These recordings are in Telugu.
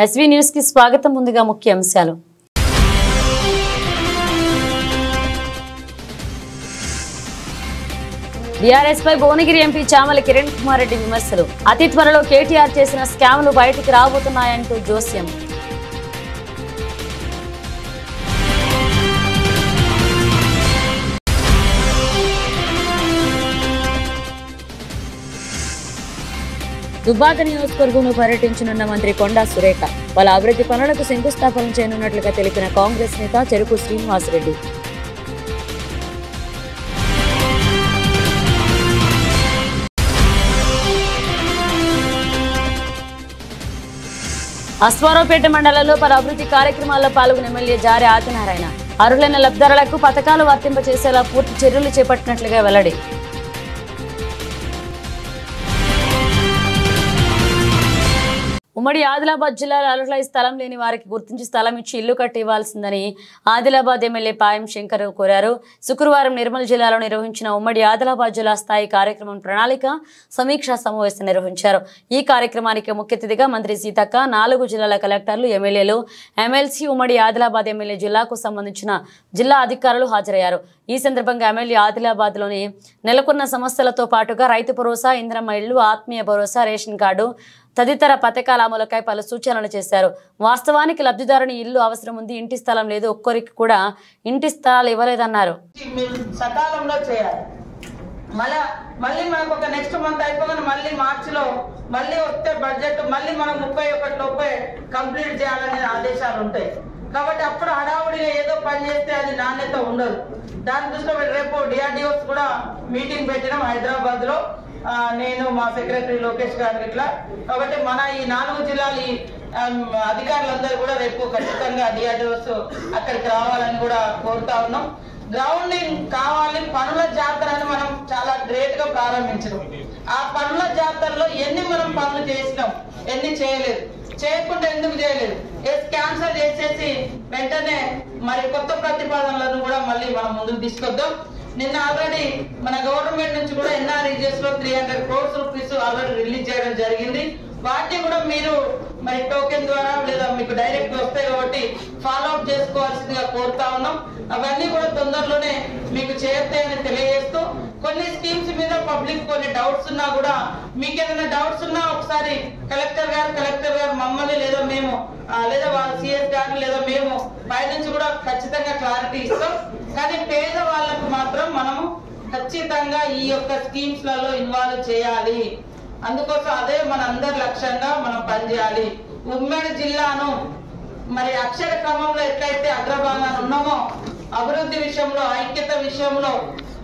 ఎస్వీ న్యూస్ కి స్వాగతం. ముందుగా ముఖ్య అంశాలు. బీఆర్ఎస్ పై భువనగిరి ఎంపీ చామల కిరణ్ కుమార్ రెడ్డి విమర్శలు. అతి త్వరలో కేటీఆర్ చేసిన స్కామ్లు బయటికి రాబోతున్నాయంటూ జోస్యం. దుబ్బాక నియోజకవర్గంలో పర్యటించనున్న మంత్రి కొండా సురేఖ వాళ్ళ అభివృద్ధి పనులకు శంకుస్థాపన చేయనున్నట్లుగా తెలిపిన కాంగ్రెస్ నేత చెరుకు శ్రీనివాసరెడ్డి. అశ్వారావుపేట మండలంలో పలు అభివృద్ధి కార్యక్రమాల్లో పాల్గొన్న ఎమ్మెల్యే జారే ఆదినారాయణ అర్హులైన లబ్ధిదారులకు పథకాలు వర్తింపచేసేలా పూర్తి చర్యలు చేపట్టినట్లుగా వెల్లడి. ఉమ్మడి ఆదిలాబాద్ జిల్లాలో అర్హులై స్థలం లేని వారికి గుర్తించి స్థలం ఇచ్చి ఇల్లు కట్టి ఇవ్వాల్సిందని ఆదిలాబాద్ ఎమ్మెల్యే పాయం శంకర్ కోరారు. శుక్రవారం నిర్మల్ జిల్లాలో నిర్వహించిన ఉమ్మడి ఆదిలాబాద్ జిల్లా స్థాయి కార్యక్రమం ప్రణాళిక సమీక్షా సమావేశం నిర్వహించారు. ఈ కార్యక్రమానికి ముఖ్య అతిథిగా మంత్రి సీతక్క, 4 జిల్లాల కలెక్టర్లు, ఎమ్మెల్యేలు, ఎమ్మెల్సీ, ఉమ్మడి ఆదిలాబాద్ ఎమ్మెల్యే జిల్లాకు సంబంధించిన జిల్లా అధికారులు హాజరయ్యారు. ఈ సందర్భంగా ఎమ్మెల్యే ఆదిలాబాద్లోని నెలకొన్న సమస్యలతో పాటుగా రైతు భరోసా, ఇందిరమ్మ ఇళ్లు, ఆత్మీయ భరోసా, రేషన్ కార్డు తదితర పథకాల అమలుకై పలు సూచనలు చేశారు. వాస్తవానికి లబ్ధిదారుని ఇల్లు అవసరం ఉంది, ఇంటి స్థలం లేదు, ఒక్కరికి కూడా ఇంటి స్థలాలు ఇవ్వలేదన్నారు. సకాలంలో చేయాలి. మళ్ళీ మనకు ఒక నెక్స్ట్ మంత్ అయిపోగానే మళ్ళీ మార్చిలో మళ్ళీ వస్తే బడ్జెట్ మళ్ళీ మనం 31 లోపే కంప్లీట్ చేయాలనే ఆదేశాలు ఉంటాయి. కాబట్టి అప్పుడు హడావుడిగా ఏదో పని చేస్తే అది నాణ్యత ఉండదు. దాని దృష్టిలో రేపు డిఆర్డిఓస్ కూడా మీటింగ్ పెట్టినాం హైదరాబాద్ లో, నేను మా సెక్రటరీ లోకేష్ గారు ఇట్లా. కాబట్టి మన ఈ 4 జిల్లాల అధికారులందరూ కూడా రేపు ఖచ్చితంగా డిఆర్డిఓస్ అక్కడికి రావాలని కూడా కోరుతా ఉన్నాం. గ్రౌండింగ్ కావాలి. పనుల జాతరని మనం చాలా గ్రేట్ గా ప్రారంభించినాం. ఆ పనుల జాతరలో ఎన్ని మనం పనులు చేసినాం, ఎన్ని చేయలేదు, చేయకుండా ఎందుకు చేయలేదు, క్యాన్సల్ చేసేసి వెంటనే మరి కొత్త ప్రతిపాదనలను కూడా మళ్ళీ మనం ముందుకు తీసుకొద్దాం. నిన్న ఆల్రెడీ మన గవర్నమెంట్ నుంచి కూడా ఎన్ఆర్ఈజెస్ లో 300 crores రూపీస్ ఆల్రెడీ రిలీజ్ చేయడం జరిగింది. వాటిని కూడా మీరు మరి టోకెన్ ద్వారా లేదా మీకు డైరెక్ట్ వస్తాయి కాబట్టి ఫాలో అప్ చేసుకోవాల్సిందిగా కోరుతా ఉన్నాం. అవన్నీ కూడా తొందరలోనే మీకు చేస్తాయని తెలియజేస్తూ, కొన్ని స్కీమ్స్ మీద పబ్లిక్ కొన్ని డౌట్స్ ఉన్నా కూడా, మీకు ఏదైనా డౌట్స్ ఉన్నా ఒకసారి కలెక్టర్ గారు మమ్మల్ని లేదా మేము లేదా వాళ్ళ సిఎస్ గారు లేదా మేము పై నుంచి కూడా ఖచ్చితంగా క్లారిటీ ఇస్తాం. కానీ పేద వాళ్ళకు మాత్రం మనము ఖచ్చితంగా ఈ యొక్క స్కీమ్స్ లలో ఇన్వాల్వ్ చేయాలి. అందుకోసం అదే మన అందరి లక్ష్యంగా మనం పనిచేయాలి. ఉమ్మడి జిల్లాను మరి అక్షర క్రమంలో ఎట్లయితే అగ్రభాగాన్ని ఉన్నామో, అభివృద్ధి విషయంలో, ఐక్యత విషయంలో,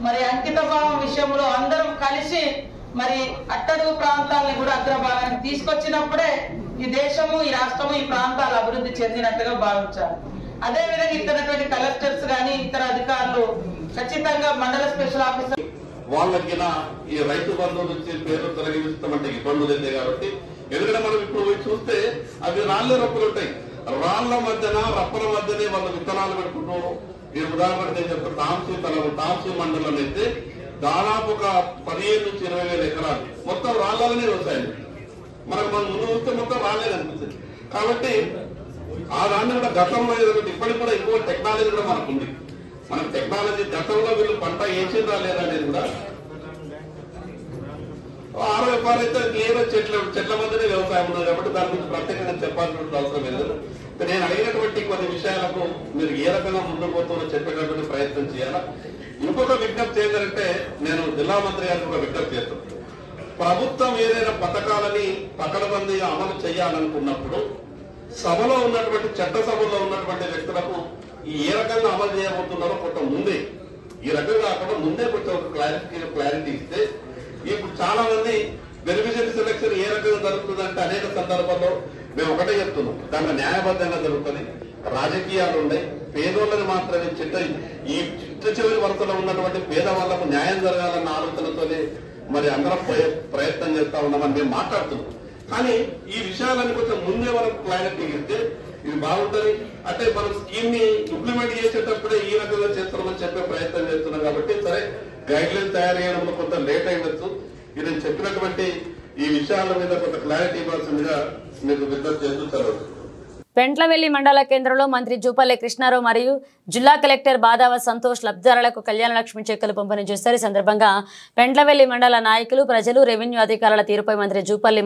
మరి అంకిత భావం విషయంలో అందరం కలిసి మరి అట్టడుగు ప్రాంతాలను కూడా అగ్రభాగాన్ని తీసుకొచ్చినప్పుడే ఈ దేశము, ఈ రాష్ట్రము, ఈ ప్రాంతాలు అభివృద్ధి చెందినట్టుగా భావించాలి. అదే విధంగా ఇతరటువంటి కలెక్టర్స్ గాని ఇతర అధికారులు ఖచ్చితంగా మండల స్పెషల్ ఆఫీసర్ వాళ్ళకి ఈ రైతు బంధువు నుంచి పేర్లు తొలగిస్తామంటే ఇబ్బందులు అయితే కాబట్టి, ఎందుకంటే మనం ఇప్పుడు పోయి చూస్తే అవి రాళ్ల రప్పులు ఉంటాయి. రాళ్ల మధ్యన రప్పల మధ్యనే వాళ్ళు విత్తనాలు పెట్టుకుంటున్నారు. మీరు ఉదాహరణకి చెప్తారు, తాంసీ మండలం అయితే దాదాపు ఒక 15 నుంచి 20,000 ఎకరాలు మొత్తం రాళ్లనే వ్యవసాయం. మనం ముందు చూస్తే మొత్తం రాళ్లే కనిపిస్తుంది. కాబట్టి ఆ దాన్ని కూడా గతంలో ఇప్పటికి కూడా ఎక్కువ టెక్నాలజీ కూడా మనకు ఉంది. మన టెక్నాలజీ గతంలో వీళ్ళు పంట వేసిందా లేదా అనేది కూడా 6 ఎకరాలు అయితే క్లియర్ చెట్ల మధ్యనే వ్యవసాయం ఉంది. కాబట్టి దాని గురించి ప్రత్యేకంగా చెప్పాల్సిన అవసరం లేదు. నేను అడిగినటువంటి కొన్ని విషయాలకు మీరు ఏ రకంగా ముందుకు పోతుందో చెప్పేటటువంటి ప్రయత్నం చేయాలా. ఇంకొక విజ్ఞప్తి ఏంటంటే, నేను జిల్లా మంత్రి గారికి ఒక విజ్ఞప్తి చేస్తాను. ప్రభుత్వం ఏదైనా పథకాలని పకడ్బందీగా అమలు చేయాలనుకున్నప్పుడు సభలో ఉన్నటువంటి చట్టసభలో ఉన్నటువంటి వ్యక్తులకు ఏ రకంగా అమలు చేయబోతున్నారో కొంత ముందే, ఈ రకంగా కాకుండా ముందే కొంచెం ఒక క్లారిటీ ఇస్తే, ఇప్పుడు చాలా మంది బెనిఫిషియరీ సెలక్షన్ ఏ రకంగా జరుగుతుందంటే అనేక సందర్భాల్లో మేము ఒకటే చెప్తున్నాం, దాంట్లో న్యాయబద్ధంగా జరుగుతుంది. రాజకీయాలు ఉన్నాయి. పేదోళ్ళని మాత్రమే ఈ చివరి వరుసలో ఉన్నటువంటి పేదవాళ్లకు న్యాయం జరగాలన్న ఆలోచనతోనే మరి అందరం ప్రయత్నం చేస్తా ఉన్నామని మేము మాట్లాడుతున్నాం. కానీ ఈ విషయాలన్నీ కొంచెం ముందే మనం క్లారిటీ ఇస్తే ఇది బాగుంటుంది. అంటే మనం స్కీమ్ ని ఇంప్లిమెంట్ చేసేటప్పుడే ఈ రకంగా చేస్తున్నామని చెప్పే ప్రయత్నం చేస్తున్నాం. కాబట్టి సరే, గైడ్ లైన్ తయారు చేయడంలో కొంత లేట్ అయ్యవచ్చు. ఇది చెప్పినటువంటి ఈ విషయాల మీద కొంత క్లారిటీ ఇవ్వాల్సిందిగా మీకు విజ్ఞప్తి చేస్తూ సెలవు. పెంట్లవెల్లి మండల కేంద్రంలో మంత్రి జూపల్లి కృష్ణారావు మరియు జిల్లా కలెక్టర్ బాదావ సంతోష్ లబ్ధిదారులకు కళ్యాణ లక్ష్మి చెక్కులు పంపిణీ చేశారు. ఈ సందర్భంగా పెంట్లవెల్లి మండల నాయకులు, ప్రజలు, రెవెన్యూ అధికారుల తీరుపై మంత్రి జూపల్లి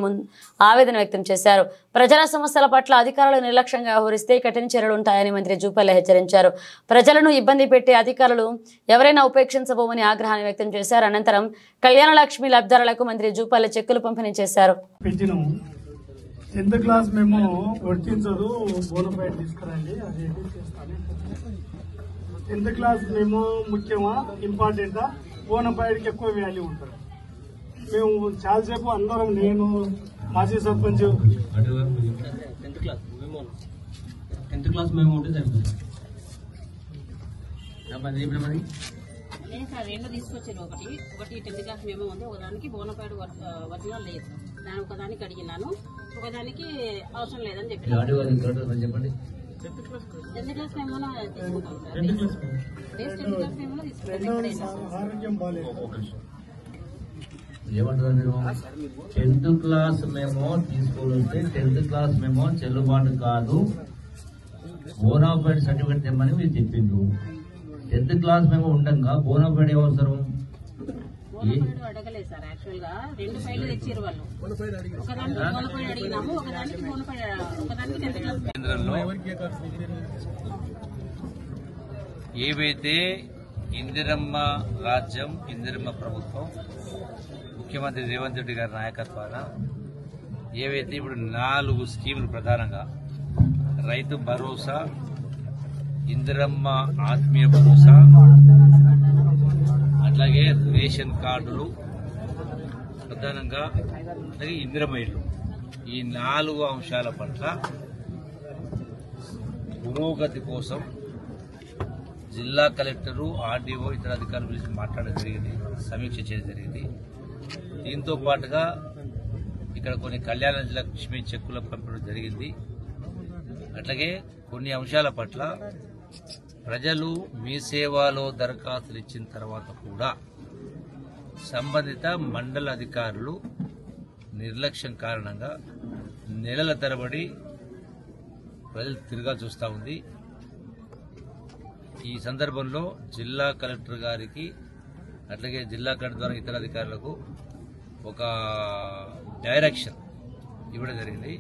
ఆవేదన వ్యక్తం చేశారు. ప్రజల సమస్యల పట్ల అధికారులు నిర్లక్ష్యంగా వ్యవహరిస్తే కఠిన చర్యలు ఉంటాయని మంత్రి జూపల్లి హెచ్చరించారు. ప్రజలను ఇబ్బంది పెట్టే అధికారులు ఎవరైనా ఉపేక్షించబోమని ఆగ్రహాన్ని వ్యక్తం చేశారు. అనంతరం కళ్యాణ లక్ష్మి లబ్ధిదారులకు మంత్రి జూపల్లి చెక్కులు పంపిణీ చేశారు. 10th క్లాస్ మేము వర్తించదు, బోనఫైడ్ తీసుకురండి, అది చేస్తాను. 10th క్లాస్ మేము ముఖ్యమా, ఇంపార్టెంటా, బోనఫైడ్కి ఎక్కువ వాల్యూ ఉంటుంది. మేము చాలాసేపు అందరం, నేను మాజీ సర్పంచ్, 10th క్లాస్ మేము ఉంటే సరిపోతుంది. లేదు సార్, రెండు తీసుకొచ్చారు. ఒకటి 10th క్లాస్ మేము ఉంది, ఒకదానికి బోనఫైడ్ ఒరిజినల్ లేదు. దాని ఒకదానికి అడిగినాను, ఒకదానికి అవసరం లేదని చెప్పాను. 10th క్లాస్ మేము తీసుకుంటాం సార్. 10th క్లాస్ మేము తీసుకుంటాం. ఆరోగ్యం బాగాలేదు. ఏమంటారు మీరు? 10th క్లాస్ మేము తీసుకుంటే 10th క్లాస్ మేము చెల్లుబాటు కాదు, బోనాఫైడ్ సర్టిఫికేట్ తెమ్మని మీరు చెప్పిండ్రు. 10th క్లాస్ మేము ఉండగా బోనాఫైడ్ అవసరం అడగలేదు సార్. యాక్చువల్ గా 2 ఫైళ్లు తెచ్చారు వాళ్ళు. ఒకదానికి బోనఫైడ్ అడిగినాము, ఒకదానికి బోనఫైడ్, ఒకదానికి 10th క్లాస్. కేంద్రంలో ఏవైతే ఇందిరమ్మ రాజ్యం, ఇందిరమ్మ ప్రభుత్వం, ముఖ్యమంత్రి రేవంత్ రెడ్డి గారి నాయకత్వాన ఏవైతే ఇప్పుడు 4 స్కీములు, ప్రధానంగా రైతు భరోసా, ఇందిరమ్మ ఆత్మీయ భరోసా, అట్లాగే రేషన్ కార్డులు, ప్రధానంగా అలాగే ఇందిరమ్మ ఇళ్లు, ఈ 4 అంశాల పట్ల పురోగతి కోసం జిల్లా కలెక్టరు, ఆర్డీఓ, ఇతర అధికారుల గురించి మాట్లాడడం జరిగింది, సమీక్ష చేయడం జరిగింది. దీంతో పాటుగా ఇక్కడ కొన్ని కళ్యాణ లక్ష్మి చెక్కుల పంపడం జరిగింది. అట్లాగే కొన్ని అంశాల పట్ల ప్రజలు మీ సేవలో దరఖాస్తులు ఇచ్చిన తర్వాత కూడా సంబంధిత మండల అధికారులు నిర్లక్ష్యం కారణంగా నెలల తరబడి ప్రజలు తిరగాల్సి వస్తూ ఉంది. ఈ సందర్భంలో జిల్లా కలెక్టర్ గారికి, అట్లాగే జిల్లా కలెక్టర్ ద్వారా ఇతర అధికారులకు ఒక డైరెక్షన్ ఇవ్వడం జరిగింది.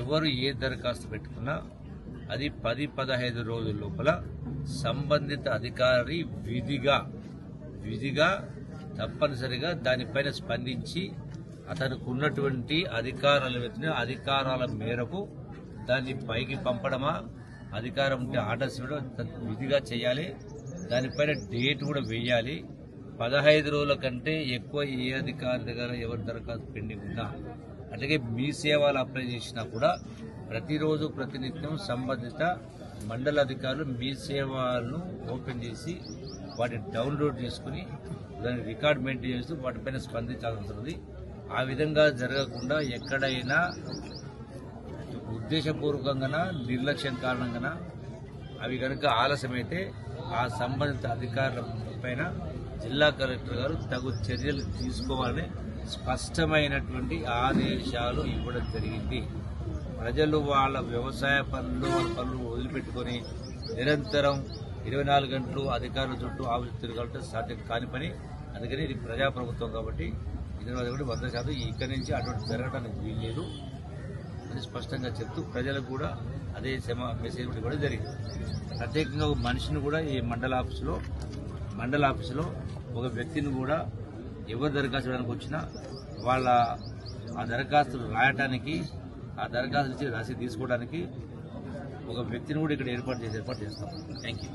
ఎవరు ఏ దరఖాస్తు పెట్టుకున్నా అది 10-15 రోజుల లోపల సంబంధిత అధికారి విధిగా తప్పనిసరిగా దానిపైన స్పందించి అతనికి ఉన్నటువంటి అధికారాల మేరకు దాన్ని పైకి పంపడమా, అధికారం ఉంటే ఆర్డర్స్ ఇవ్వడం విధిగా చేయాలి. దానిపైన డేట్ కూడా వేయాలి. 15 రోజుల కంటే ఎక్కువ ఏ అధికారి దగ్గర ఎవరి దరఖాస్తు పెండింగ్ ఉన్నా, అట్లాగే మీ సేవలు అప్లై చేసినా కూడా ప్రతిరోజు ప్రతినిత్యం సంబంధిత మండల అధికారులు మీ సేవలను ఓపెన్ చేసి వాటిని డౌన్లోడ్ చేసుకుని దాన్ని రికార్డ్ మెయింటైన్ చేస్తూ వాటిపైన స్పందించాల్సి ఉంటుంది. ఆ విధంగా జరగకుండా ఎక్కడైనా ఉద్దేశపూర్వకంగా నిర్లక్ష్యం కారణంగా అవి కనుక ఆలస్యమైతే ఆ సంబంధిత అధికారుల పైన జిల్లా కలెక్టర్ గారు తగు చర్యలు తీసుకోవాలని స్పష్టమైనటువంటి ఆదేశాలు ఇవ్వడం జరిగింది. ప్రజలు వాళ్ళ వ్యవసాయ పనులు వదిలిపెట్టుకుని నిరంతరం 24 గంటలు అధికారుల చుట్టూ ఆఫీసు తిరగాలంటే సాధ్యం కాని పని. అందుకని ఇది ప్రజాప్రభుత్వం కాబట్టి ఇది 100% ఇక్కడి నుంచి అటువంటి జరగడానికి వీల్లేదు అని స్పష్టంగా చెప్తూ ప్రజలకు కూడా అదే మెసేజ్ కూడా ఇవ్వడం జరిగింది. ప్రత్యేకంగా ఒక మనిషిని కూడా ఈ మండల ఆఫీసులో ఒక వ్యక్తిని కూడా ఎవరు దరఖాస్తు చేయడానికి వచ్చినా వాళ్ళ ఆ దరఖాస్తులు రాయటానికి, ఆ దరఖాస్తు ఇచ్చి రసీదు తీసుకోవడానికి ఒక వ్యక్తిని కూడా ఇక్కడ ఏర్పాటు చేస్తాం. Thank you.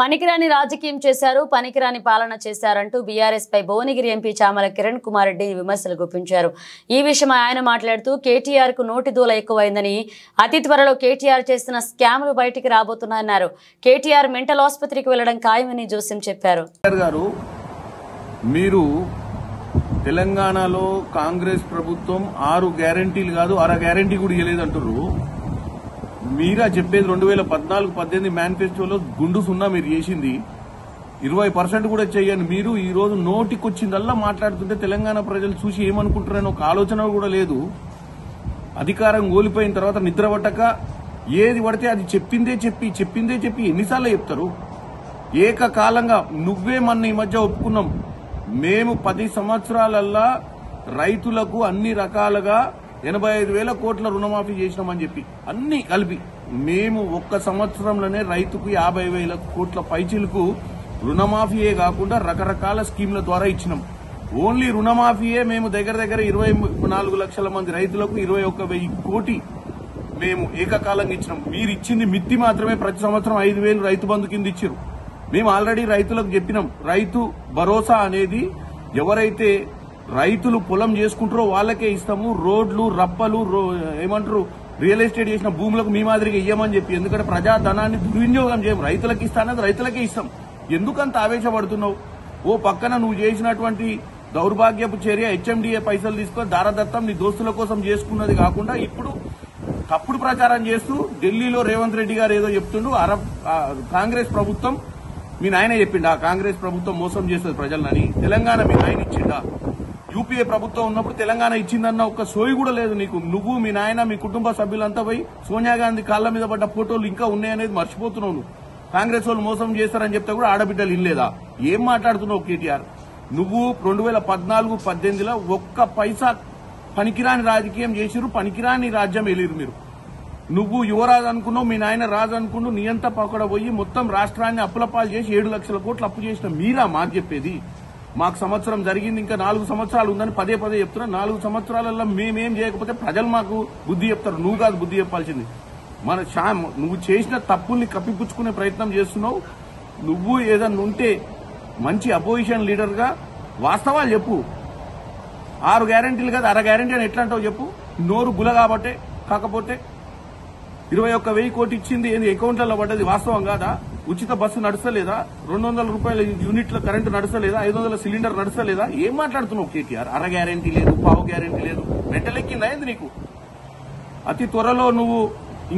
పనికిరాని రాజకీయం చేశారు, పనికిరాని పాలన చేశారంటూ బీఆర్ఎస్ పై భువనగిరి ఎంపీ చామల కిరణ్ కుమార్ రెడ్డి విమర్శలు గుప్పించారు. ఈ విషయమై ఆయన మాట్లాడుతూ కేటీఆర్ కు నోటి దూల ఎక్కువైందని, అతి త్వరలో కేటీఆర్ చేస్తున్న స్కామ్లు బయటికి రాబోతున్నాయన్నారు. కేటీఆర్ మెంటల్ ఆసుపత్రికి వెళ్లడం ఖాయమని జోస్యం చెప్పారు. మీరు తెలంగాణలో కాంగ్రెస్ ప్రభుత్వం 6 గ్యారంటీలు కాదు 6 గ్యారంటీ కూడా ఇవ్వలేదంటారు. మీరా చెప్పేది 2014-18 మేనిఫెస్టోలో గుండు సున్నా మీరు చేసింది 20% కూడా చేయని మీరు ఈ రోజు నోటికొచ్చిందల్లా మాట్లాడుతుంటే తెలంగాణ ప్రజలు చూసి ఏమనుకుంటారని ఒక ఆలోచన కూడా లేదు. అధికారం కోల్పోయిన తర్వాత నిద్ర పట్టక ఏది పడితే అది చెప్పిందే చెప్పి ఎన్నిసార్లు చెప్తారు? ఏకకాలంగా నువ్వే మన ఈ మధ్య ఒప్పుకున్నాం, మేము 10 సంవత్సరాలల్లా రైతులకు అన్ని రకాలుగా 85,000 కోట్ల రుణమాఫీ చేసినామని చెప్పి అన్ని కలిపి మేము ఒక్క సంవత్సరంలోనే రైతుకు 50,000 కోట్ల పైచిలకు రుణమాఫీయే కాకుండా రకరకాల స్కీమ్ల ద్వారా ఇచ్చినాం. ఓన్లీ రుణమాఫీయే మేము దగ్గర 24 లక్షల మంది రైతులకు 21,000 కోటి మేము ఏకకాలంగా ఇచ్చినాం. మీరు ఇచ్చింది మిత్తి మాత్రమే. ప్రతి సంవత్సరం 5,000 రైతు బంధు కింద ఇచ్చారు. మేము ఆల్రెడీ రైతులకు చెప్పినాం, రైతు భరోసా అనేది ఎవరైతే రైతులు పొలం చేసుకుంటారో వాళ్ళకే ఇస్తాము. రోడ్లు, రప్పలు, ఏమంటారు, రియల్ ఎస్టేట్ చేసిన భూములకు మీ మాదిరిగా ఇయ్యమని చెప్పి. ఎందుకంటే ప్రజాధనాన్ని దుర్వినియోగం చేయము, రైతులకు ఇస్తానది రైతులకే ఇస్తాం. ఎందుకంత ఆవేశపడుతున్నావు? ఓ పక్కన నువ్వు చేసినటువంటి దౌర్భాగ్యపు చర్య హెచ్ఎండిఏ పైసలు తీసుకొని దారదత్తం నీ దోస్తుల కోసం చేసుకున్నది కాకుండా ఇప్పుడు తప్పుడు ప్రచారం చేస్తూ ఢిల్లీలో రేవంత్ రెడ్డి గారు ఏదో చెప్తుండు. కాంగ్రెస్ ప్రభుత్వం, మీ నాయన చెప్పిండా కాంగ్రెస్ ప్రభుత్వం మోసం చేస్తుంది ప్రజలని? తెలంగాణ మీ నాయన ఇచ్చిండా? యూపీఏ ప్రభుత్వం ఉన్నప్పుడు తెలంగాణ ఇచ్చిందన్న ఒక్క సోయి కూడా లేదు నీకు. నువ్వు, మీ నాయన, మీ కుటుంబ సభ్యులంతా పోయి సోనియా గాంధీ కాళ్ల మీద పడ్డ ఫోటోలు ఇంకా ఉన్నాయనేది మర్చిపోతున్నావు నువ్వు. కాంగ్రెస్ వాళ్ళు మోసం చేస్తారని చెప్తే కూడా ఆడబిడ్డలు ఇల్లేదా? ఏం మాట్లాడుతున్నావు కేటీఆర్? నువ్వు 2014-18లో ఒక్క పైసా పనికిరాని రాజకీయం చేసిరు, పనికిరాని రాజ్యం వెళ్ళిరు మీరు. నువ్వు యువరాజు అనుకున్నావు, మీ నాయన రాజు అనుకున్నావు. నీ అంతా పక్కడ పోయి మొత్తం రాష్ట్రాన్ని అప్పులపాలు చేసి 7 లక్షల కోట్లు అప్పు చేసిన మీరా మాకు చెప్పేది? మాకు సంవత్సరం జరిగింది, ఇంకా 4 సంవత్సరాలు ఉందని పదే చెప్తున్నా. 4 సంవత్సరాలలో మేమేం చేయకపోతే ప్రజలు మాకు బుద్ధి చెప్తారు. నువ్వు కాదు బుద్ధి చెప్పాల్సింది. నువ్వు చేసిన తప్పుల్ని కప్పిపుచ్చుకునే ప్రయత్నం చేస్తున్నావు. నువ్వు ఏదన్నా ఉంటే మంచి అపోజిషన్ లీడర్ గా వాస్తవాలు చెప్పు. 6 గ్యారెంటీలు కాదు 1/2 గ్యారెంటీ అని ఎట్లా అంటావు చెప్పు. నోరు గుల కాబట్టే. కాకపోతే 21,000 కోటి ఇచ్చింది ఏంది అకౌంట్లలో పడ్డది వాస్తవం కాదా? ఉచిత బస్సు నడుస్తలేదా? 200 రూపాయల యూనిట్ల కరెంటు నడుస్తలేదా? 500 సిలిండర్ నడుస్తలేదా? ఏం మాట్లాడుతున్నావు కేటీఆర్? 1/2 గ్యారెంటీ లేదు, పావు గ్యారెంటీ లేదు. మెంటలెక్కిందా ఏంది నీకు? అతి త్వరలో నువ్వు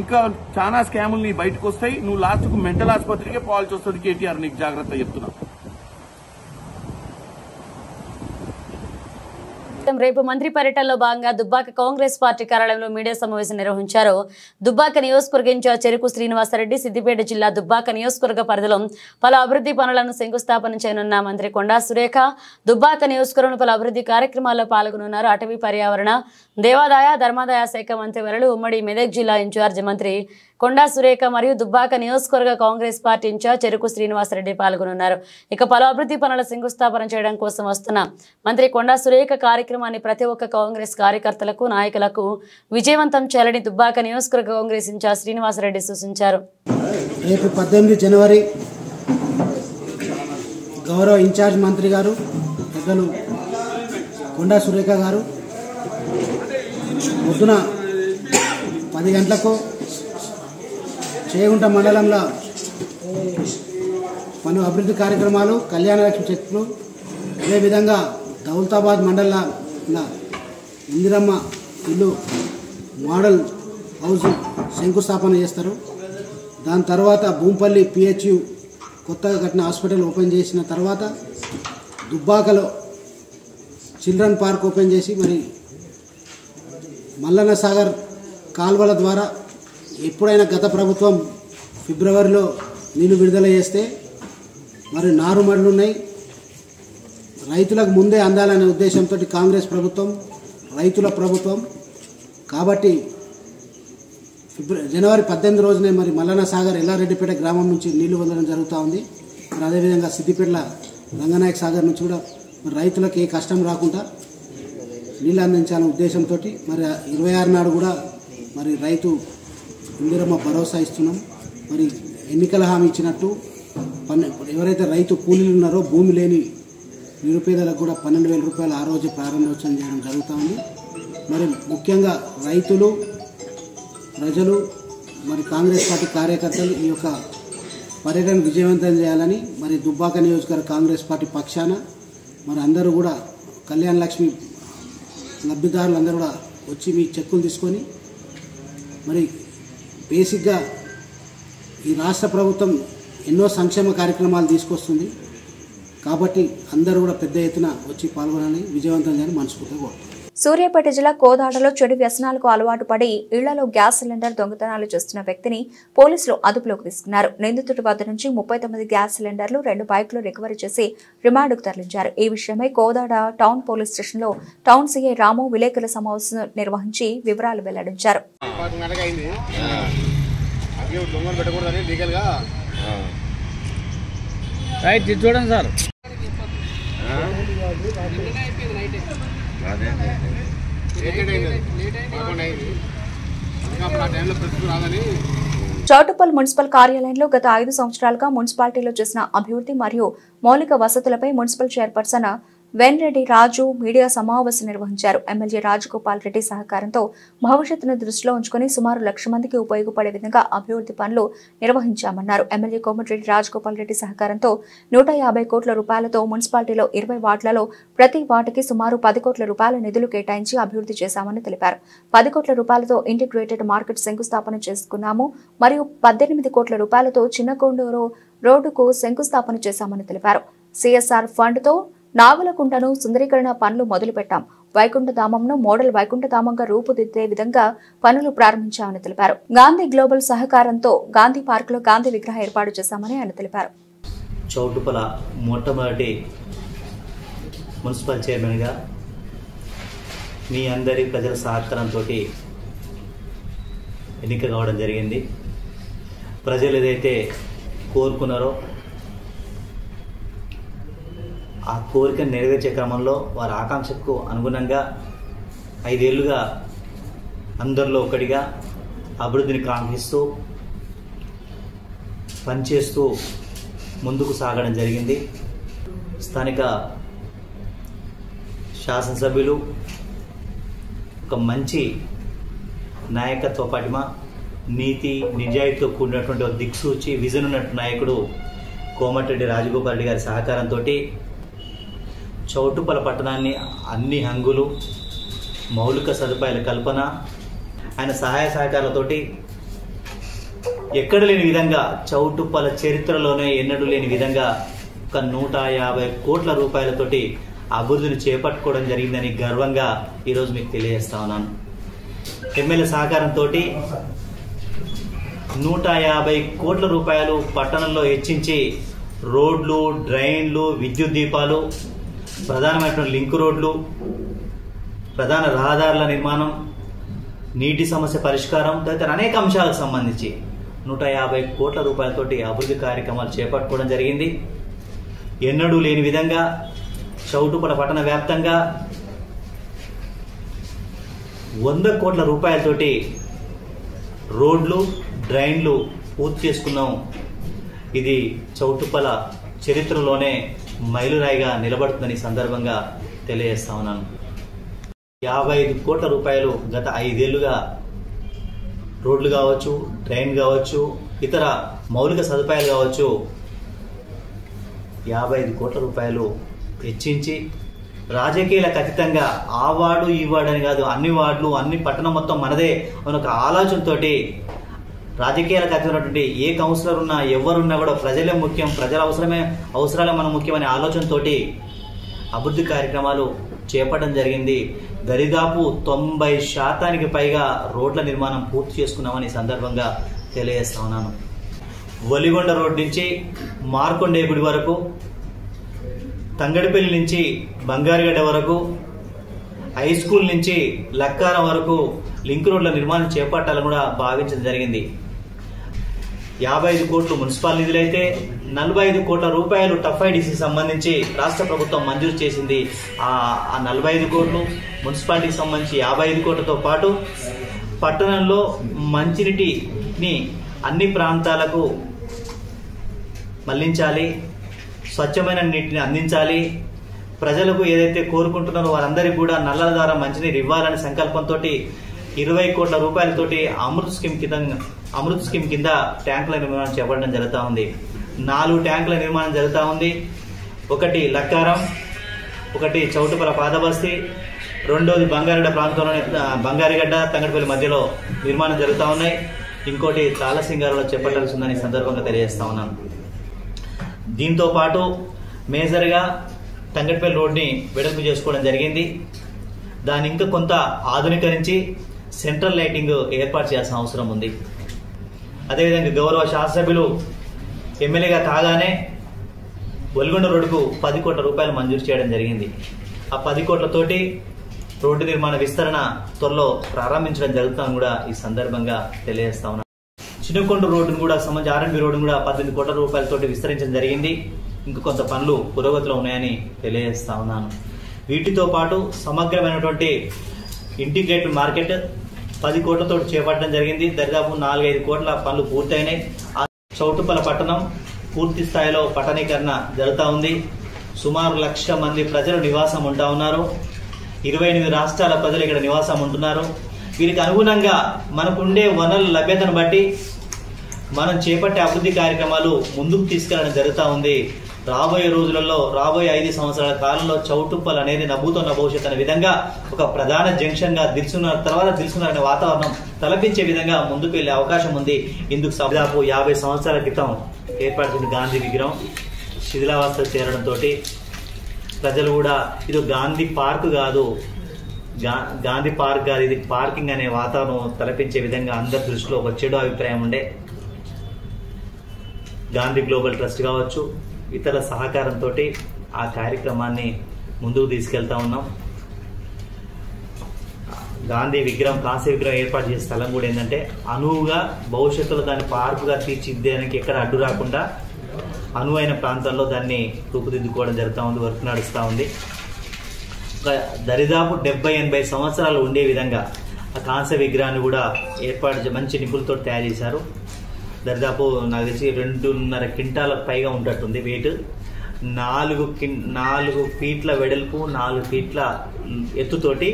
ఇంకా చాలా స్కాములు నీ బయటకు వస్తాయి. నువ్వు లాస్ట్కు మెంటల్ ఆసుపత్రికే పోవాల్సి వస్తుంది కేటీఆర్. నీకు జాగ్రత్త చెప్తున్నా. రేపు మంత్రి పర్యటనలో భాగంగా దుబ్బాక కాంగ్రెస్ పార్టీ కార్యాలయంలో మీడియా సమావేశం నిర్వహించారు. దుబ్బాక నియోజకవర్గ ఇన్ఛార్జ్ చెరుకు శ్రీనివాసరెడ్డి సిద్దిపేట జిల్లా దుబ్బాక నియోజకవర్గ పరిధిలో పలు అభివృద్ధి పనులను శంకుస్థాపన చేయనున్న మంత్రి కొండా సురేఖ దుబ్బాక నియోజకవర్గంలో పలు అభివృద్ధి కార్యక్రమాల్లో పాల్గొనున్నారు. అటవీ పర్యావరణ దేవాదాయ ధర్మాదాయ శాఖ మంత్రి వరలు ఉమ్మడి మెదక్ జిల్లా ఇన్ఛార్జ్ మంత్రి కొండా సురేఖ మరియు దుబ్బాక నియోజకవర్గ కాంగ్రెస్ పార్టీ ఇన్ఛార్జ్ చెరుకు శ్రీనివాసరెడ్డి పాల్గొనున్నారు. ఇక పలు అభివృద్ధి పనుల శంకుస్థాపన చేయడం కోసం వస్తున్న మంత్రి కొండా సురేఖ కార్యక్రమాన్ని ప్రతి ఒక్క కాంగ్రెస్ కార్యకర్తలకు నాయకులకు విజయవంతం చేయాలని దుబ్బాక నియోజకవర్గ కాంగ్రెస్ ఇన్ఛార్జ్ శ్రీనివాసరెడ్డి సూచించారు. రేపు 18 జనవరి గౌరవ ఇన్ఛార్జ్ మంత్రి గారు పెద్దలు కొండా సురేఖ గారు పొద్దున 10 గంటలకు చేగుంట మండలంలో పలు అభివృద్ధి కార్యక్రమాలు, కళ్యాణలక్ష్మి చెక్కులు, అదేవిధంగా దౌలతాబాద్ మండలంలో ఇందిరమ్మ ఇల్లు మోడల్ హౌస్ శంకుస్థాపన చేస్తారు. దాని తర్వాత భూంపల్లి PHU కొత్తగా కట్టిన హాస్పిటల్ ఓపెన్ చేసిన తర్వాత దుబ్బాకలో చిల్డ్రన్ పార్క్ ఓపెన్ చేసి మరి మల్లన్న సాగర్ కాల్వల ద్వారా ఎప్పుడైనా గత ప్రభుత్వం ఫిబ్రవరిలో నీళ్లు విడుదల చేస్తే మరి నారుమడులు ఉన్నాయి. రైతులకు ముందే అందాలనే ఉద్దేశంతో కాంగ్రెస్ ప్రభుత్వం రైతుల ప్రభుత్వం కాబట్టి జనవరి 18 రోజునే మరి మల్లన్న సాగర్ ఎల్లారెడ్డిపేట గ్రామం నుంచి నీళ్లు వదలడం జరుగుతూ ఉంది. మరి అదేవిధంగా సిద్దిపేటల రంగనాయక సాగర్ నుంచి కూడా మరి రైతులకు ఏ కష్టం రాకుండా నీళ్ళు అందించాలనే ఉద్దేశంతో మరి 26 నాడు కూడా మరి రైతు ఇందిరమ్మ భరోసా ఇస్తున్నాం. మరి ఎన్నికల హామీ ఇచ్చినట్టు ఎవరైతే రైతు కూలీలు ఉన్నారో భూమి లేని నిరుపేదలకు కూడా 12,000 రూపాయలు ఆ రోజు ప్రారంభోత్సవం చేయడం జరుగుతూ ఉంది. మరి ముఖ్యంగా రైతులు, ప్రజలు, మరి కాంగ్రెస్ పార్టీ కార్యకర్తలు ఈ యొక్క పర్యటన విజయవంతం చేయాలని మరి దుబ్బాక నియోజకవర్గ కాంగ్రెస్ పార్టీ పక్షాన మరి అందరూ కూడా కళ్యాణ లక్ష్మి లబ్ధిదారులు అందరూ కూడా వచ్చి మీ చెక్కులు తీసుకొని మరి బేసిక్గా ఈ రాష్ట్ర ప్రభుత్వం ఎన్నో సంక్షేమ కార్యక్రమాలు తీసుకొస్తుంది కాబట్టి అందరూ కూడా పెద్ద ఎత్తున వచ్చి పాల్గొనాలని విజయవంతం చేయాలని మనస్ఫూర్తిగా కోరుతున్నాను. సూర్యాపేట జిల్లా కోదాడలో చెడు వ్యసనాలకు అలవాటు పడి ఇళ్లలో గ్యాస్ సిలిండర్ దొంగతనాలు చేస్తున్న వ్యక్తిని పోలీసులు అదుపులోకి తీసుకున్నారు. నిందితుడి వద్ద నుంచి 39 గ్యాస్ సిలిండర్లు 2 బైకులు రికవరీ చేసి రిమాండ్కు తరలించారు. ఈ విషయమై కోదాడ టౌన్ పోలీస్ స్టేషన్లో టౌన్ సీఐ రాము విలేకరుల సమావేశం నిర్వహించి వివరాలు వెల్లడించారు. చూడండి సార్, చౌటుప్పల్ మున్సిపల్ కార్యాలయంలో గత 5 సంవత్సరాలుగా మున్సిపాలిటీలో చేసిన అభివృద్ధి మరియు మౌలిక వసతులపై మున్సిపల్ చైర్పర్సన్ వెన్రెడ్డి రాజు మీడియా సమావేశం నిర్వహించారు. ఎమ్మెల్యే రాజగోపాల్ రెడ్డి సహకారంతో భవిష్యత్తును దృష్టిలో ఉంచుకుని సుమారు 1,00,000 మందికి ఉపయోగపడే విధంగా అభివృద్ధి పనులు నిర్వహించామన్నారు. ఎమ్మెల్యే కోమటిరెడ్డి రాజగోపాల్ రెడ్డి సహకారంతో 150 కోట్ల రూపాయలతో మున్సిపాలిటీలో 20 వార్డులలో ప్రతి వార్డుకి సుమారు 10 కోట్ల రూపాయల నిధులు కేటాయించి అభివృద్ధి చేశామని తెలిపారు. 10 కోట్ల రూపాయలతో ఇంటిగ్రేటెడ్ మార్కెట్ శంకుస్థాపన చేసుకున్నాము మరియు 18 కోట్ల రూపాయలతో చిన్నకొండూరు రోడ్డుకు శంకుస్థాపన చేశామని తెలిపారు. సిఎస్ఆర్ ఫండ్తో నావలకుంటను సుందరీకరణ పనులు మొదలుపెట్టాం. వైకుంఠధామంను మోడల్ వైకుంఠధామంగా రూపుదిద్దే విధంగా పనులు ప్రారంభించామని తెలిపారు. గాంధీ గ్లోబల్ సహకారంతో గాంధీ పార్కులో గాంధీ విగ్రహం ఏర్పాటు చేశామని ఆయన తెలిపారు. చౌటుప్పల మొట్టమొదటి మున్సిపల్ చైర్మన్గా మీ అందరి ప్రజల సహకారంతో ఎన్నిక కావడం జరిగింది. ప్రజలు ఏదైతే కోరుకున్నారో ఆ కోరికను నెరవేర్చే క్రమంలో వారి ఆకాంక్షకు అనుగుణంగా 5 ఏళ్లుగా అందరిలో ఒకటిగా అభివృద్ధిని కాంక్షిస్తూ పనిచేస్తూ ముందుకు సాగడం జరిగింది. స్థానిక శాసనసభ్యులు ఒక మంచి నాయకత్వ పటిమ, నీతి నిజాయితీతో కూడినటువంటి ఒక దిక్సూచి విజన్ ఉన్నటువంటి నాయకుడు కోమటిరెడ్డి రాజగోపాల్ రెడ్డి గారి సహకారంతో చౌటుప్పల పట్టణాన్ని అన్ని హంగులు మౌలిక సదుపాయాల కల్పన ఆయన సహాయ సహకారాలతోటి ఎక్కడ లేని విధంగా చౌటుప్పల చరిత్రలోనే ఎన్నడూ లేని విధంగా ఒక 150 కోట్ల రూపాయలతోటి అభివృద్ధిని చేపట్టుకోవడం జరిగిందని గర్వంగా ఈరోజు మీకు తెలియజేస్తా ఉన్నాను. ఎమ్మెల్యే సహకారంతో 150 కోట్ల రూపాయలు పట్టణంలో హెచ్చించి రోడ్లు, డ్రైన్లు, విద్యుత్ దీపాలు, ప్రధానమైనటువంటి లింక్ రోడ్లు, ప్రధాన రహదారుల నిర్మాణం, నీటి సమస్య పరిష్కారం తదితర అనేక అంశాలకు సంబంధించి 150 కోట్ల రూపాయలతోటి అభివృద్ధి కార్యక్రమాలు చేపట్టుకోవడం జరిగింది. ఎన్నడూ లేని విధంగా చౌటుప్పల పట్టణ వ్యాప్తంగా 100 కోట్ల రూపాయలతోటి రోడ్లు, డ్రైన్లు పూర్తి చేసుకున్నాం. ఇది చౌటుప్పల చరిత్రలోనే మైలురాయిగా నిలబడుతుందని సందర్భంగా తెలియజేస్తా ఉన్నాను. 55 కోట్ల రూపాయలు గత 5 ఏళ్లుగా రోడ్లు కావచ్చు, డ్రైన్ కావచ్చు, ఇతర మౌలిక సదుపాయాలు కావచ్చు 55 కోట్ల రూపాయలు వెచ్చించి రాజకీయాలకు అతీతంగా ఆ వార్డు ఈ వార్డు అని కాదు, అన్ని వార్డులు అన్ని పట్టణం మొత్తం మనదే అని ఒక ఆలోచనతోటి రాజకీయాలకు అతీతమైనటువంటి ఏ కౌన్సిలర్ ఉన్నా ఎవరున్నా కూడా ప్రజలే ముఖ్యం, ప్రజల అవసరాలే మనం ముఖ్యమనే ఆలోచనతోటి అభివృద్ధి కార్యక్రమాలు చేపట్టడం జరిగింది. దరిదాపు 90% పైగా రోడ్ల నిర్మాణం పూర్తి చేసుకున్నామని సందర్భంగా తెలియజేస్తా ఉన్నాను. వలిగొండ రోడ్ నుంచి మార్కొండే గుడి వరకు, తంగడిపల్లి నుంచి బంగారుగడ్డ వరకు, హై స్కూల్ నుంచి లక్కారం వరకు లింక్ రోడ్ల నిర్మాణం చేపట్టాలని కూడా భావించడం జరిగింది. 55 కోట్లు మున్సిపల్ నిధులైతే 45 కోట్ల రూపాయలు టఫ్ఐడిసి సంబంధించి రాష్ట్ర ప్రభుత్వం మంజూరు చేసింది. ఆ 45 కోట్లు మున్సిపాలిటీకి సంబంధించి 55 కోట్లతో పాటు పట్టణంలో మంచినీటిని అన్ని ప్రాంతాలకు మళ్లించాలి, స్వచ్ఛమైన నీటిని అందించాలి, ప్రజలకు ఏదైతే కోరుకుంటున్నారో వారందరికీ కూడా నల్లల ద్వారా మంచినీరు ఇవ్వాలనే సంకల్పంతో 20 కోట్ల రూపాయలతోటి అమృత్ స్కీమ్ కింద ట్యాంకుల నిర్మాణం చేపట్టడం జరుగుతూ ఉంది. 4 ట్యాంకుల నిర్మాణం జరుగుతూ ఉంది. ఒకటి లక్కారం, ఒకటి చౌటుప్పల పాదబస్తీ, రెండోది బంగారుగడ్డ ప్రాంతంలోని బంగారుగడ్డ తంగడిపల్లి మధ్యలో నిర్మాణం జరుగుతూ ఉన్నాయి. ఇంకోటి తాళసింగారులో చేపట్టాల్సి ఉందని సందర్భంగా తెలియజేస్తా ఉన్నాను. దీంతో పాటు మేజర్గా తంగడిపల్లి రోడ్ని వెడల్పు చేసుకోవడం జరిగింది. దాన్ని ఇంకా కొంత ఆధునీకరించి సెంట్రల్ లైటింగ్ ఏర్పాటు చేయాల్సిన అవసరం ఉంది. అదేవిధంగా గౌరవ శాసనసభ్యులు ఎమ్మెల్యేగా కాగానే ఒల్గొండ రోడ్డుకు 10 కోట్ల రూపాయలు మంజూరు చేయడం జరిగింది. ఆ 10 కోట్లతోటి రోడ్డు నిర్మాణ విస్తరణ త్వరలో ప్రారంభించడం జరుగుతుందని కూడా ఈ సందర్భంగా తెలియజేస్తా ఉన్నాను. చిన్నకొండ రోడ్డును కూడా సంబంధించి ఆర్ఎంబి రోడ్డును కూడా 18 కోట్ల రూపాయలతోటి విస్తరించడం జరిగింది. ఇంకా కొంత పనులు పురోగతిలో ఉన్నాయని తెలియజేస్తా ఉన్నాను. వీటితో పాటు సమగ్రమైనటువంటి ఇంటిగ్రేటెడ్ మార్కెట్ 10 కోట్లతో చేపట్టడం జరిగింది. దరిదాపు 4-5 కోట్ల పనులు పూర్తయినాయి. చౌటుప్పల పట్టణం పూర్తి స్థాయిలో పట్టణీకరణ జరుగుతూ ఉంది. సుమారు 1,00,000 మంది ప్రజలు నివాసం ఉంటా ఉన్నారు. 28 రాష్ట్రాల ప్రజలు ఇక్కడ నివాసం ఉంటున్నారు. వీరికి అనుగుణంగా మనకుండే వనరుల లభ్యతను బట్టి మనం చేపట్టే అభివృద్ధి కార్యక్రమాలు ముందుకు తీసుకెళ్లడం జరుగుతూ ఉంది. రాబోయే రోజులలో, రాబోయే 5 సంవత్సరాల కాలంలో చౌటుప్పల్ అనేది నవ్వుతున్న భవిష్యత్ అనే విధంగా ఒక ప్రధాన జంక్షన్ గా దిల్సుకున్న వాతావరణం తలపించే విధంగా ముందుకు వెళ్లే అవకాశం ఉంది. ఇందుకు దాదాపు 50 సంవత్సరాల క్రితం ఏర్పడిన గాంధీ విగ్రహం శిథిలావస్థ చేరడంతో ప్రజలు కూడా ఇది గాంధీ పార్క్ కాదు, ఇది పార్కింగ్ అనే వాతావరణం తలపించే విధంగా అందరి దృష్టిలో ఒక చెడు అభిప్రాయం ఉండే. గాంధీ గ్లోబల్ ట్రస్ట్ కావచ్చు, ఇతర సహకారంతో ఆ కార్యక్రమాన్ని ముందుకు తీసుకెళ్తా ఉన్నాం. గాంధీ విగ్రహం, కాంస్య విగ్రహం ఏర్పాటు చేసే స్థలం కూడా ఏంటంటే అనువుగా భవిష్యత్తులో దాన్ని పార్కుగా తీర్చిదిద్దేదానికి ఎక్కడ అడ్డు రాకుండా అనువైన ప్రాంతాల్లో దాన్ని రూపుదిద్దుకోవడం జరుగుతూ ఉంది. వర్క్ నడుస్తూ ఉంది. దరిదాపు 70-80 సంవత్సరాలు ఉండే విధంగా ఆ కాంస్య విగ్రహాన్ని కూడా మంచి నిపుణులతో తయారు చేశారు. దరిదాపు నాకు తెలిసి 2.5 క్వింటాలకు పైగా ఉంటట్టుంది వెయిట్. 4 ఫీట్ల వెడల్పు, 4 ఫీట్ల ఎత్తుతోటి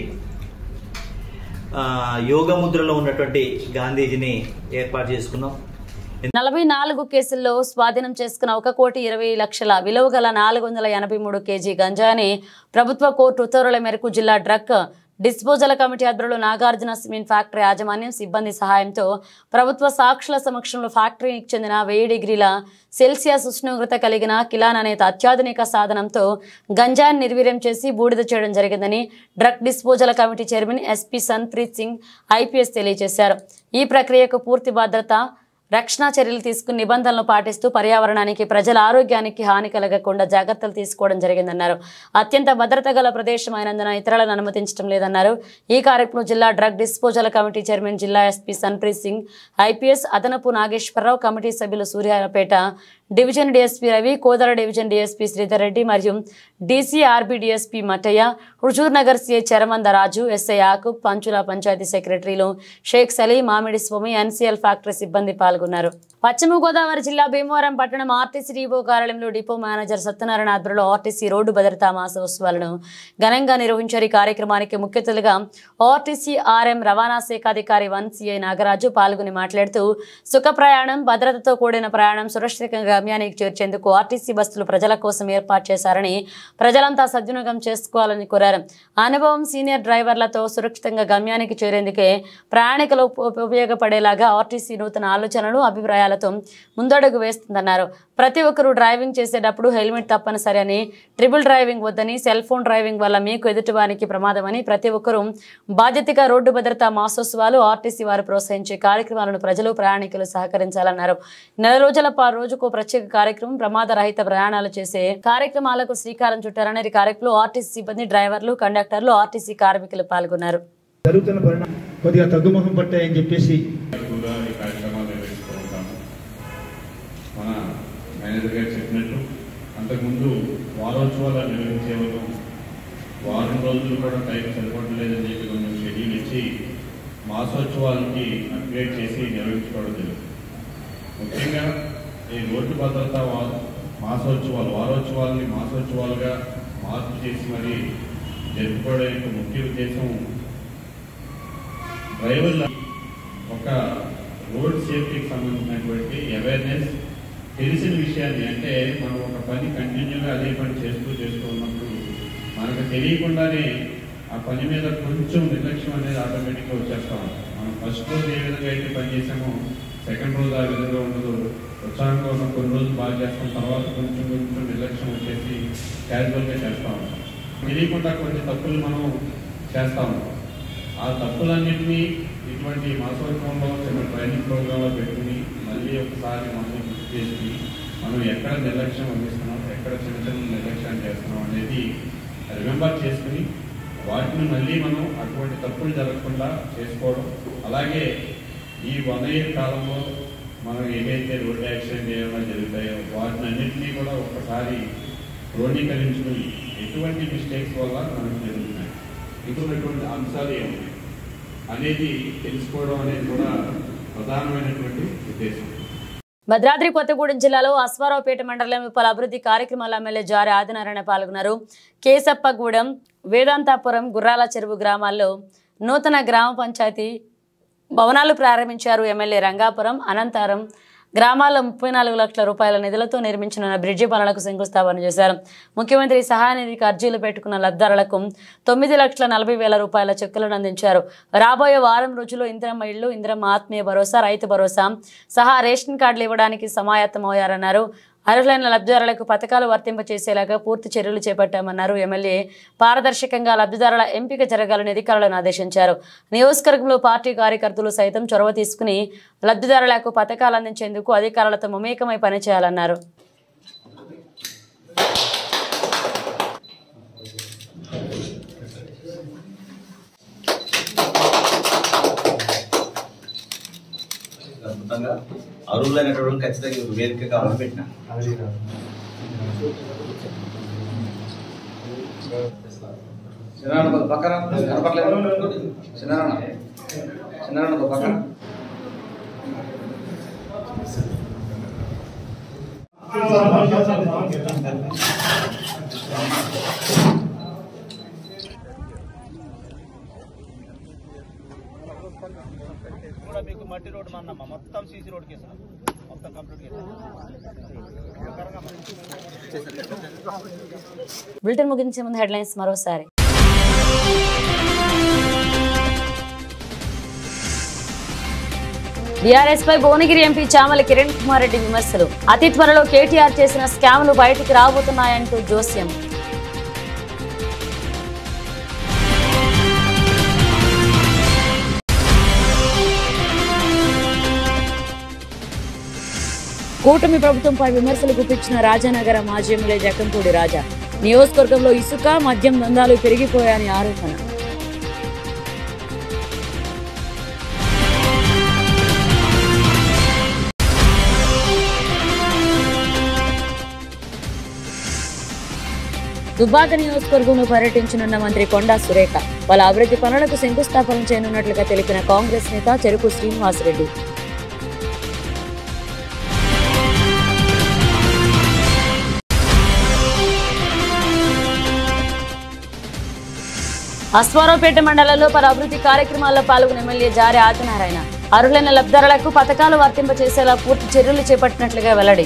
యోగ ముద్రలో ఉన్నటువంటి గాంధీజీని ఏర్పాటు చేసుకున్నాం. 44 కేసుల్లో స్వాధీనం చేసుకున్న 1,20,00,000 విలువ గల 483 కేజీ గంజాని ప్రభుత్వ కోర్టు ఉత్తర్వుల మేరకు జిల్లా డ్రగ్ డిస్పోజల్ కమిటీ ఆధ్వర్యంలో నాగార్జున సిమెంట్ ఫ్యాక్టరీ యాజమాన్యం సిబ్బంది సహాయంతో ప్రభుత్వ సాక్షుల సమక్షంలో ఫ్యాక్టరీకి చెందిన 1000 డిగ్రీల సెల్సియస్ ఉష్ణోగ్రత కలిగిన కిలాన్ అనే అత్యాధునిక సాధనంతో గంజాన్ని నిర్వీర్యం చేసి బూడిద చేయడం జరిగిందని drug disposal committee chairman SP Sanpreet Singh IPS తెలియజేశారు. ఈ ప్రక్రియకు పూర్తి భద్రత, రక్షణ చర్యలు తీసుకుని నిబంధనలు పాటిస్తూ పర్యావరణానికి, ప్రజల ఆరోగ్యానికి హాని కలగకుండా జాగ్రత్తలు తీసుకోవడం జరిగిందన్నారు. అత్యంత భద్రత గల ప్రదేశం అయినందున ఇతరులను అనుమతించడం లేదన్నారు. ఈ కార్యక్రమంలో జిల్లా డ్రగ్ డిస్పోజల్ కమిటీ చైర్మన్ జిల్లా ఎస్పీ సన్ప్రీత్ సింగ్ ఐపీఎస్, అదనపు నాగేశ్వరరావు, కమిటీ సభ్యులు Suryapet division DSP Ravi, Kodad division DSP Sridhar Reddy మరియు DCRB DSP Mattaiah, Huzur Nagar CI Charamanda Raju, SI Yakub, పంచుల పంచాయతీ సెక్రటరీలు షేక్ సలీం, మామిడి స్వామి, ఎన్సీఎల్ ఫ్యాక్టరీ సిబ్బంది పాల్గొన్నారు. పశ్చిమ గోదావరి జిల్లా భీమవరం పట్టణం ఆర్టీసీ డిపో కార్యాలయంలో డిపో మేనేజర్ సత్యనారాయణ ఆధ్వర్యంలో ఆర్టీసీ రోడ్డు భద్రతా మాసోత్సవాలను ఘనంగా నిర్వహించారు. ఈ కార్యక్రమానికి ముఖ్య అతిథిగా ఆర్టీసీ ఆర్ఎం రవాణా శాఖ అధికారి 1 సిఐ నాగరాజు పాల్గొని మాట్లాడుతూ సుఖ ప్రయాణం, భద్రతతో కూడిన ప్రయాణం సురక్షితంగా గమ్యానికి చేర్చేందుకు ఆర్టీసీ బస్సులు ప్రజల కోసం ఏర్పాటు చేశారని, ప్రజలంతా సద్వినియోగం చేసుకోవాలని కోరారు. అనుభవం సీనియర్ డ్రైవర్లతో సురక్షితంగా గమ్యానికి చేరేందుకే ప్రయాణికులు ఉపయోగపడేలాగా ఆర్టీసీ నూతన ఆలోచనలు, అభిప్రాయాలతో ముందడుగు వేస్తుందన్నారు. ప్రతి ఒక్కరూ డ్రైవింగ్ చేసేటప్పుడు హెల్మెట్ తప్పనిసరి అని, ట్రిపుల్ డ్రైవింగ్ వద్దని, సెల్ ఫోన్ డ్రైవింగ్ వల్ల మీకు ఎదుటివానికి ప్రమాదమని, ప్రతి ఒక్కరూ బాధ్యతగా రోడ్డు భద్రతా మాసోత్సవాలు ఆర్టీసీ వారు ప్రోత్సహించే కార్యక్రమాలను ప్రజలు, ప్రయాణికులు సహకరించాలన్నారు. నెల రోజుల రోజుకు ప్రత్యేక కార్యక్రమం ప్రమాద రహిత ప్రయాణాలు చేసే కార్యక్రమాలకు శ్రీకారం చుట్టారని ఈ కార్యక్రమంలో ఆర్టీసీ సిబ్బంది, డ్రైవర్లు, కండక్టర్లు, ఆర్టీసీ కార్మికులు పాల్గొన్నారు. జరుగుతున్న పరిణామం కొద్దిగా తగ్గుముఖం పట్టాయని చెప్పేసి మన మేనేజర్ గారు చెప్పినట్టు అంతకుముందు వారోత్సవాలు నిర్వహించేవారు. వారం రోజులు కూడా టైం సరిపడలేదని చెప్పి కొంచెం షెడ్యూల్ ఇచ్చి మాసోత్సవాలకి అప్గ్రేడ్ చేసి నిర్వహించుకోవడం జరుగుతుంది. ముఖ్యంగా ఈ రోడ్డు భద్రతా మాసోత్సవాలు, వారోత్సవాలని మాసోత్సవాలుగా మార్పు చేసి మరి జరుపుకోవడం యొక్క ముఖ్య ఉద్దేశం డ్రైవర్ల ఒక రోడ్ సేఫ్టీకి సంబంధించినటువంటి అవేర్నెస్, తెలిసిన విషయాన్ని, అంటే మనం ఒక పని కంటిన్యూగా అదే పని చేస్తూ ఉన్నప్పుడు మనకు తెలియకుండానే ఆ పని మీద కొంచెం నిర్లక్ష్యం అనేది ఆటోమేటిక్గా వచ్చేస్తాం. మనం ఫస్ట్ రోజు ఏ విధంగా అయితే పని చేసామో సెకండ్ రోజు ఆ విధంగా ఉండదు. ఉత్సాహంగా ఉన్న కొన్ని రోజులు బాగా చేస్తాం, తర్వాత కొంచెం నిర్లక్ష్యం వచ్చేసి క్యాజువల్గా చేస్తాం. తెలియకుండా కొన్ని తప్పులు మనం చేస్తా ఉంటాం. ఆ తప్పులన్నింటినీ ఇటువంటి మాసోత్సవంలో చిన్న ట్రైనింగ్ ప్రోగ్రాంలో పెట్టుకుని మళ్ళీ ఒకసారి మనం గుర్తు చేసి మనం ఎక్కడ నిర్లక్ష్యం వహిస్తున్నాం, ఎక్కడ చిన్న చిన్న నిర్లక్ష్యం చేస్తున్నాం అనేది రిమెంబర్ చేసుకుని వాటిని మళ్ళీ మనం అటువంటి తప్పులు జరగకుండా చేసుకోవడం. అలాగే ఈ 1 year కాలంలో మనం ఏదైతే రోడ్ యాక్సిడెంట్ ఏమైనా జరుగుతాయో వాటిని అన్నింటినీ కూడా ఒక్కసారి క్రోడీకరించుకుని ఎటువంటి మిస్టేక్స్ వల్ల మనకు జరుగుతున్నాయి, ఇటువంటి అంశాలు ఏమున్నాయి అనేది తెలుసుకోవడం అనేది కూడా ప్రధానమైనటువంటి ఉద్దేశం. భద్రాద్రి కొత్తగూడెం జిల్లాలో అశ్వారావుపేట మండలంలో పలు అభివృద్ధి కార్యక్రమాల్లో ఎమ్మెల్యే జారి ఆదినారాయణ పాల్గొన్నారు. కేసప్పగూడెం, వేదాంతాపురం, గుర్రాల చెరువు గ్రామాల్లో నూతన గ్రామ పంచాయతీ భవనాలు ప్రారంభించారు. ఎమ్మెల్యే రంగాపురం, అనంతారం గ్రామాల్లో 34 లక్షల రూపాయల నిధులతో నిర్మించిన బ్రిడ్జి పనులకు శంకుస్థాపన చేశారు. ముఖ్యమంత్రి సహాయ నిధికి అర్జీలు పెట్టుకున్న లబ్ధిదారులకు 9,40,000 రూపాయల చెక్కులను అందించారు. రాబోయే వారం రోజుల్లో ఇందిరమ్మ ఇళ్లు, ఇందిరమ్మ ఆత్మీయ భరోసా, రైతు భరోసా సహా రేషన్ కార్డులు ఇవ్వడానికి సమాయత్తమయ్యారన్నారు. అర్హులైన లబ్ధిదారులకు పథకాలు వర్తింపచేసేలాగా పూర్తి చర్యలు చేపట్టామన్నారు. ఎమ్మెల్యే పారదర్శకంగా లబ్ధిదారుల ఎంపిక జరగాలని అధికారులను ఆదేశించారు. నియోజకవర్గంలో పార్టీ కార్యకర్తలు సైతం చొరవ తీసుకుని లబ్ధిదారులకు పథకాలు అందించేందుకు అధికారులతో మమేకమై పనిచేయాలన్నారు. అర్హులైనటువంటి ఖచ్చితంగా వేదికగా పెట్టిన చిన్న పక్కన కనపట్లేదు. చిన్న పక్కన కూడా మీకు మట్టి రోడ్డు అన్నమ్మా మొత్తం సీసీ రోడ్ కేసు మొత్తం కంప్లీట్ బులెటిన్ ముగించే ముందు హెడ్లైన్స్ మరోసారి. బీఆర్ఎస్ పై భువనగిరి ఎంపీ చామల కిరణ్ కుమార్ రెడ్డి విమర్శలు. అతి త్వరలో కేటీఆర్ చేసిన స్కామ్లు బయటికి రాబోతున్నాయంటూ జోస్యం. కూటమి ప్రభుత్వంపై విమర్శలు గుప్పించిన రాజానగర మాజీ ఎమ్మెల్యే జక్కంపూడి రాజా. నియోజకవర్గంలో ఇసుక, మద్యం దందాలు పెరిగిపోయాయని ఆరోపణ. దుబ్బాక నియోజకవర్గంలో పర్యటించనున్న మంత్రి కొండా సురేఖ. పలు అభివృద్ధి పనులకు శంకుస్థాపన చేయనున్నట్లుగా తెలిపిన కాంగ్రెస్ నేత చెరుకు శ్రీనివాసరెడ్డి. అశ్వారావుపేట మండలంలో పలు అభివృద్ధి కార్యక్రమాల్లో పాల్గొన్న ఎమ్మెల్యే జారి ఆదినారాయణ. అర్హులైన లబ్ధిదారులకు పథకాలు వర్తింపచేసేలా పూర్తి చర్యలు చేపట్టినట్లుగా వెల్లడి.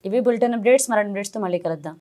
ఇవి బులెటిన్ అప్డేట్స్. మరిన్ని అప్డేట్స్తో మళ్ళీ కలుద్దాం.